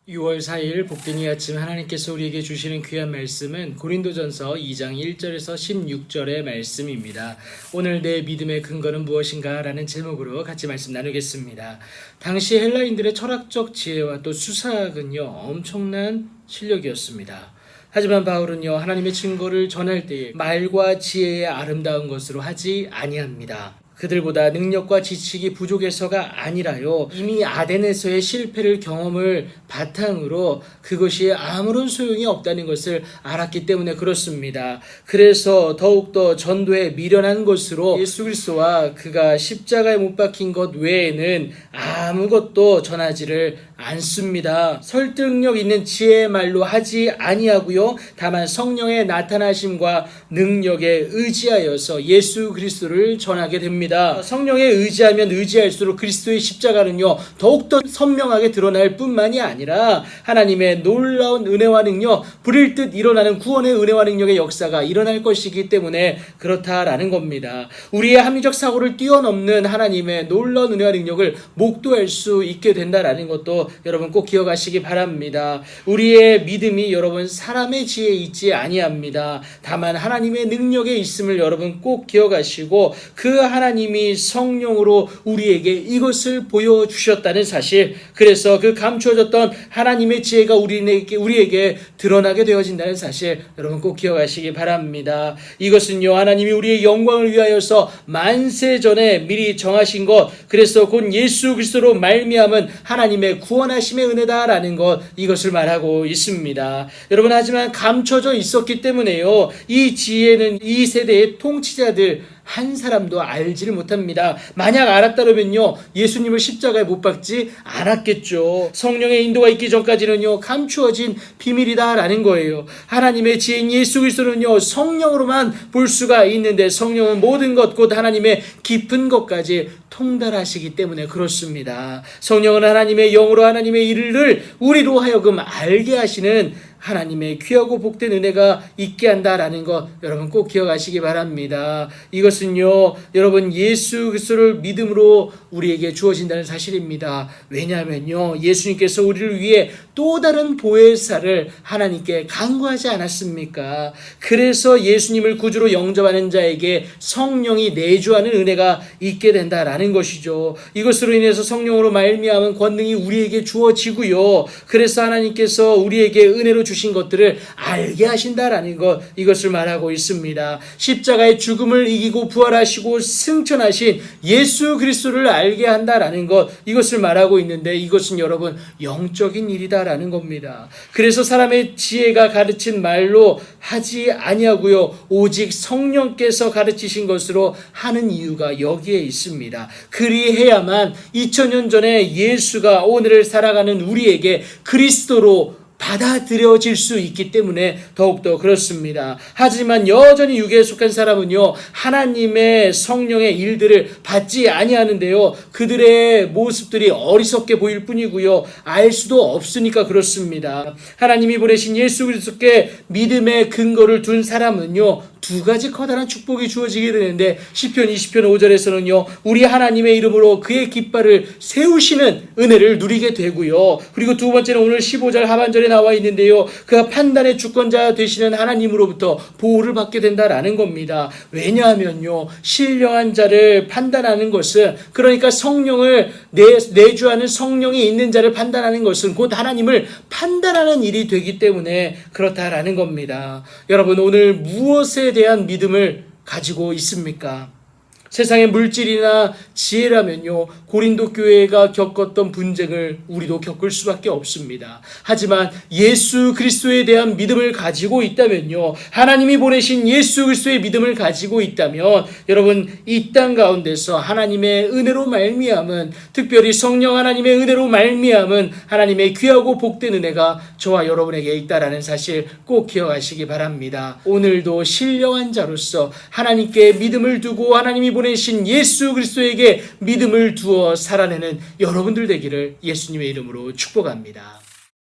6월 4일 복된 이 아침 하나님께서 우리에게 주시는 귀한 말씀은 고린도전서 2장 1절에서 16절의 말씀입니다. 오늘 내 믿음의 근거는 무엇인가? 라는 제목으로 같이 말씀 나누겠습니다. 당시 헬라인들의 철학적 지혜와 또 수사학은요 엄청난 실력이었습니다. 하지만 바울은요 하나님의 증거를 전할 때에 말과 지혜의 아름다운 것으로 하지 아니합니다. 그들보다 능력과 지식이 부족해서가 아니라요. 이미 아덴에서의 실패를 경험을 바탕으로 그것이 아무런 소용이 없다는 것을 알았기 때문에 그렇습니다. 그래서 더욱더 전도에 미련한 것으로 예수 그리스도와 그가 십자가에 못 박힌 것 외에는 아무것도 전하지를 않습니다. 설득력 있는 지혜의 말로 하지 아니하고요. 다만 성령의 나타나심과 능력에 의지하여서 예수 그리스도를 전하게 됩니다. 성령에 의지하면 의지할수록 그리스도의 십자가는요 더욱더 선명하게 드러날 뿐만이 아니라 하나님의 놀라운 은혜와 능력, 불일 듯 일어나는 구원의 은혜와 능력의 역사가 일어날 것이기 때문에 그렇다라는 겁니다. 우리의 합리적 사고를 뛰어넘는 하나님의 놀라운 은혜와 능력을 목도할 수 있게 된다라는 것도 여러분 꼭 기억하시기 바랍니다. 우리의 믿음이 여러분 사람의 지혜에 있지 아니합니다. 다만 하나님의 능력에 있음을 여러분 꼭 기억하시고 그 하나님이 성령으로 우리에게 이것을 보여주셨다는 사실, 그래서 그 감추어졌던 하나님의 지혜가 우리에게 드러나게 되어진다는 사실 여러분 꼭 기억하시기 바랍니다. 이것은요 하나님이 우리의 영광을 위하여서 만세 전에 미리 정하신 것, 그래서 곧 예수 그리스도로 말미암은 하나님의 구원하심의 은혜다라는 것, 이것을 말하고 있습니다. 여러분 하지만 감춰져 있었기 때문에요 이 지혜는 이 세대의 통치자들 한 사람도 알지를 못합니다. 만약 알았다면요 예수님을 십자가에 못 박지 않았겠죠. 성령의 인도가 있기 전까지는요 감추어진 비밀이다라는 거예요. 하나님의 지혜인 예수 그리스도는요 성령으로만 볼 수가 있는데 성령은 모든 것 곧 하나님의 깊은 것까지 통달하시기 때문에 그렇습니다. 성령은 하나님의 영으로 하나님의 일을 우리로 하여금 알게 하시는 하나님의 귀하고 복된 은혜가 있게 한다라는 것 여러분 꼭 기억하시기 바랍니다. 이것은요 여러분 예수 그리스도를 믿음으로 우리에게 주어진다는 사실입니다. 왜냐하면요 예수님께서 우리를 위해 또 다른 보혜사를 하나님께 간구하지 않았습니까? 그래서 예수님을 구주로 영접하는 자에게 성령이 내주하는 은혜가 있게 된다라는 것이죠. 이것으로 인해서 성령으로 말미암은 권능이 우리에게 주어지고요. 그래서 하나님께서 우리에게 은혜로 주신 것들을 알게 하신다라는 것, 이것을 말하고 있습니다. 십자가의 죽음을 이기고 부활하시고 승천하신 예수 그리스도를 알게 한다라는 것, 이것을 말하고 있는데 이것은 여러분 영적인 일이다라는 겁니다. 그래서 사람의 지혜가 가르친 말로 하지 아니하고요 오직 성령께서 가르치신 것으로 하는 이유가 여기에 있습니다. 그리해야만 2000년 전에 예수가 오늘을 살아가는 우리에게 그리스도로 받아들여질 수 있기 때문에 더욱더 그렇습니다. 하지만 여전히 육에 속한 사람은요 하나님의 성령의 일들을 받지 아니하는데요 그들의 모습들이 어리석게 보일 뿐이고요 알 수도 없으니까 그렇습니다. 하나님이 보내신 예수 그리스도께 믿음의 근거를 둔 사람은요 두 가지 커다란 축복이 주어지게 되는데 시편 20편 5절에서는요 우리 하나님의 이름으로 그의 깃발을 세우시는 은혜를 누리게 되고요. 그리고 두 번째는 오늘 15절 하반절에 나와 있는데요 그가 판단의 주권자 되시는 하나님으로부터 보호를 받게 된다라는 겁니다. 왜냐하면요 신령한 자를 판단하는 것은, 그러니까 성령을 내주하는 성령이 있는 자를 판단하는 것은 곧 하나님을 판단하는 일이 되기 때문에 그렇다라는 겁니다. 여러분 오늘 무엇에 대한 믿음을 가지고 있습니까? 세상의 물질이나 지혜라면요 고린도 교회가 겪었던 분쟁을 우리도 겪을 수밖에 없습니다. 하지만 예수 그리스도에 대한 믿음을 가지고 있다면요 하나님이 보내신 예수 그리스도의 믿음을 가지고 있다면 여러분 이 땅 가운데서 하나님의 은혜로 말미암은, 특별히 성령 하나님의 은혜로 말미암은 하나님의 귀하고 복된 은혜가 저와 여러분에게 있다라는 사실 꼭 기억하시기 바랍니다. 오늘도 신령한 자로서 하나님께 믿음을 두고 하나님이 보내신 예수 그리스도에게 믿음을 두어 살아내는 여러분들 되기를 예수님의 이름으로 축복합니다.